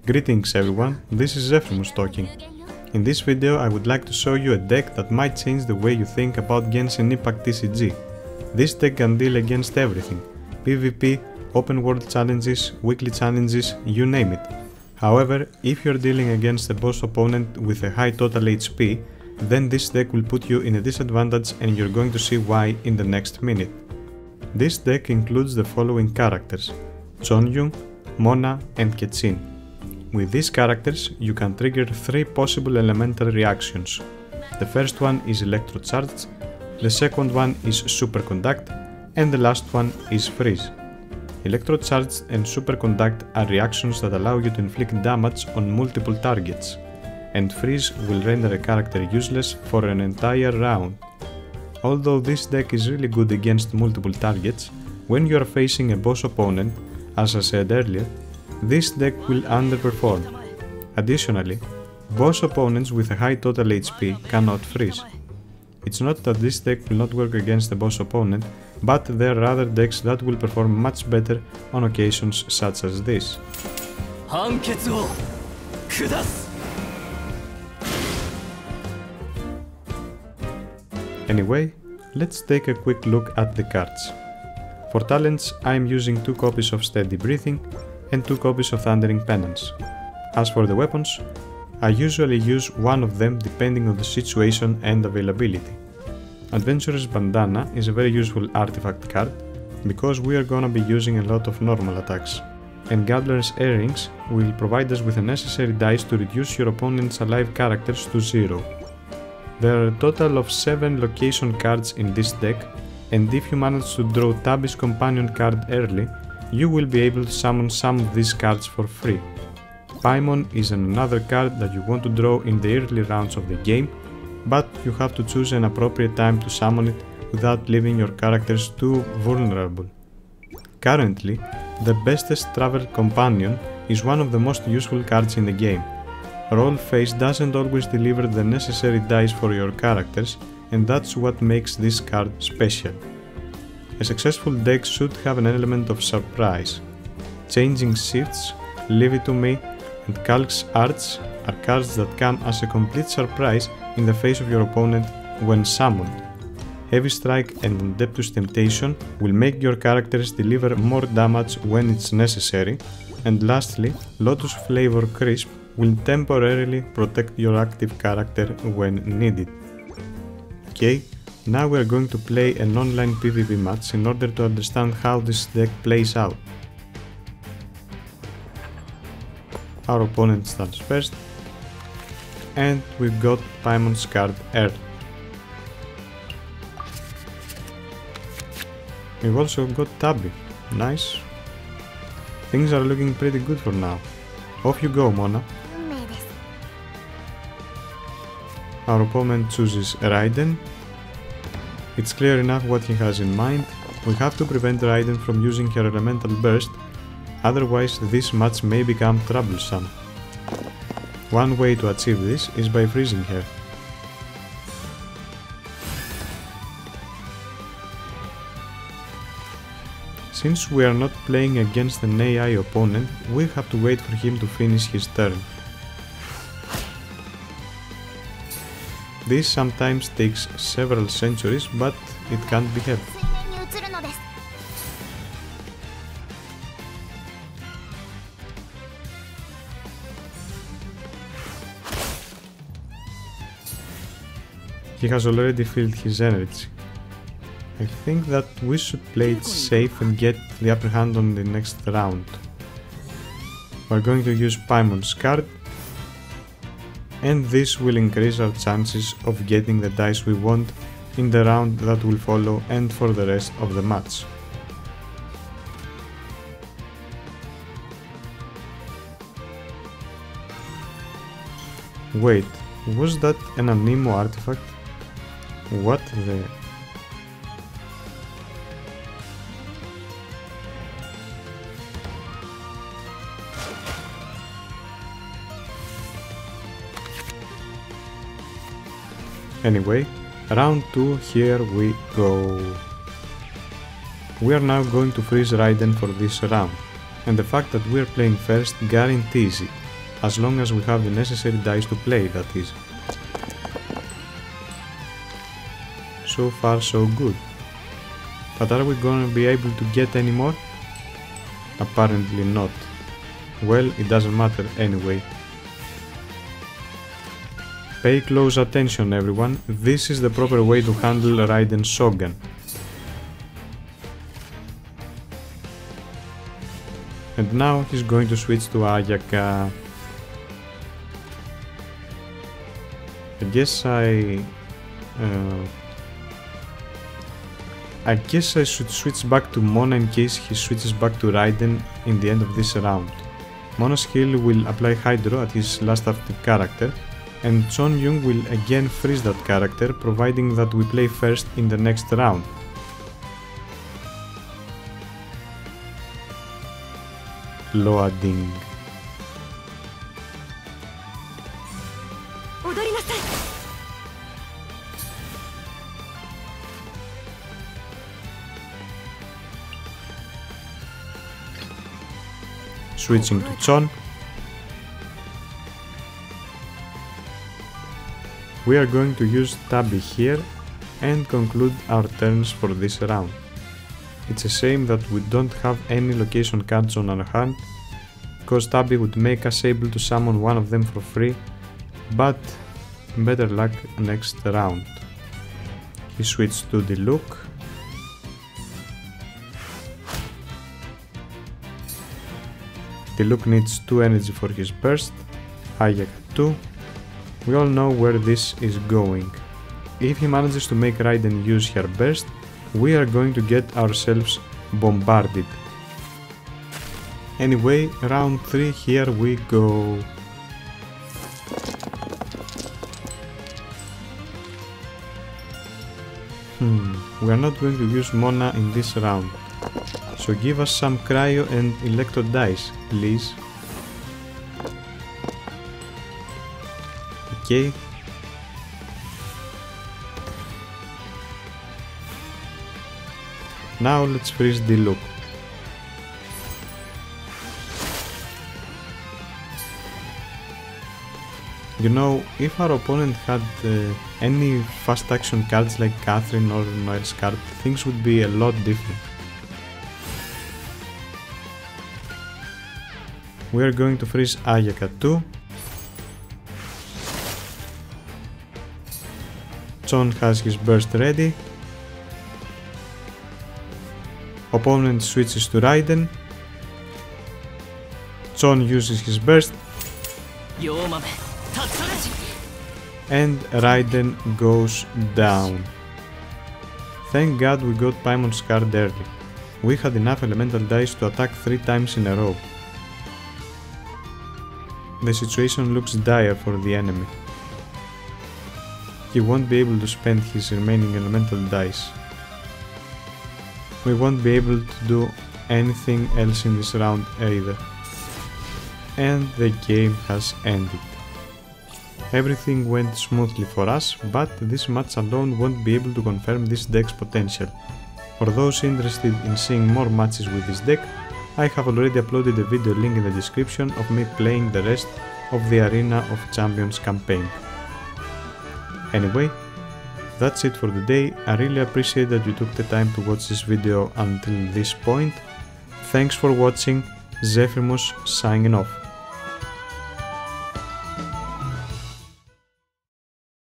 Greetings everyone, this is Zephymus talking. In this video I would like to show you a deck that might change the way you think about Genshin Impact TCG. This deck can deal against everything, PvP, open world challenges, weekly challenges, you name it. However, if you're dealing against a boss opponent with a high total HP, then this deck will put you in a disadvantage and you're going to see why in the next minute. This deck includes the following characters: Chongyun, Mona and Kechin. With these characters, you can trigger 3 possible elemental reactions. The first one is Electro Charge, the second one is Superconduct, and the last one is Freeze. Electro Charge and Superconduct are reactions that allow you to inflict damage on multiple targets, and Freeze will render a character useless for an entire round. Although this deck is really good against multiple targets, when you are facing a boss opponent, as I said earlier, this deck will underperform. Additionally, boss opponents with a high total HP cannot freeze. It's not that this deck will not work against a boss opponent, but there are other decks that will perform much better on occasions such as this. Anyway, let's take a quick look at the cards. For talents, I am using 2 copies of Steady Breathing and 2 copies of Thundering Penance. As for the weapons, I usually use one of them depending on the situation and availability. Adventurer's Bandana is a very useful artifact card because we are gonna be using a lot of normal attacks, and Gambler's Earrings will provide us with the necessary dice to reduce your opponent's alive characters to 0. There are a total of 7 location cards in this deck, and if you manage to draw Tabby's companion card early, you will be able to summon some of these cards for free. Paimon is another card that you want to draw in the early rounds of the game, but you have to choose an appropriate time to summon it without leaving your characters too vulnerable. Currently, the bestest travel companion is one of the most useful cards in the game. Roll Face doesn't always deliver the necessary dice for your characters, and that's what makes this card special. A successful deck should have an element of surprise. Changing Shifts, Leave It To Me, and Kalk's Arts are cards that come as a complete surprise in the face of your opponent when summoned. Heavy Strike and Adeptus Temptation will make your characters deliver more damage when it's necessary, and lastly, Lotus Flavor Crisp will temporarily protect your active character when needed. Okay, now we are going to play an online PvP match in order to understand how this deck plays out. Our opponent starts first, and we've got Paimon's card early. We've also got Tabby, nice. Things are looking pretty good for now. Off you go, Mona. Our opponent chooses Raiden. It's clear enough what he has in mind. We have to prevent Raiden from using her elemental burst, otherwise this match may become troublesome. One way to achieve this is by freezing her. Since we are not playing against an AI opponent, we have to wait for him to finish his turn. This sometimes takes several centuries, but it can't be helped. He has already filled his energy. I think that we should play it safe and get the upper hand on the next round. We're going to use Paimon's card, and this will increase our chances of getting the dice we want in the round that will follow and for the rest of the match. Wait, was that an Anemo artifact? What the... Anyway, round 2, here we go. We are now going to freeze Raiden for this round, and the fact that we are playing first guarantees it. as long as we have the necessary dice to play, that is. So far so good. But are we gonna be able to get any more? Apparently not. Well, it doesn't matter anyway. Pay close attention, everyone. This is the proper way to handle Raiden's Shogun. And now he's going to switch to Ayaka. I guess I should switch back to Mona in case he switches back to Raiden in the end of this round. Mona's skill will apply Hydro at his last active character, and Chongyun will again freeze that character, providing that we play first in the next round. Loading. Switching to Chon. We are going to use Tabi here and conclude our turns for this round. It's a shame that we don't have any location cards on our hand, because Tabi would make us able to summon one of them for free, but better luck next round. We switch to Diluc. Diluc needs 2 energy for his burst, Ayaka 2. We all know where this is going. If he manages to make Raiden use her burst, we are going to get ourselves bombarded. Anyway, round 3, here we go. We are not going to use Mona in this round. So give us some Cryo and Electro dice, please. Okay. Now let's freeze Diluc. You know, if our opponent had any fast action cards like Catherine or Noel's card, things would be a lot different. We are going to freeze Ayaka 2. Chon has his burst ready. Opponent switches to Raiden. Chon uses his burst. And Raiden goes down. Thank God we got Paimon's card early. We had enough elemental dice to attack 3 times in a row. The situation looks dire for the enemy. He won't be able to spend his remaining elemental dice. We won't be able to do anything else in this round either. And the game has ended. Everything went smoothly for us, but this match alone won't be able to confirm this deck's potential. For those interested in seeing more matches with this deck, I have already uploaded a video link in the description of me playing the rest of the Arena of Champions campaign. Anyway, that's it for today. I really appreciate that you took the time to watch this video until this point. Thanks for watching. Zephyrmus signing off.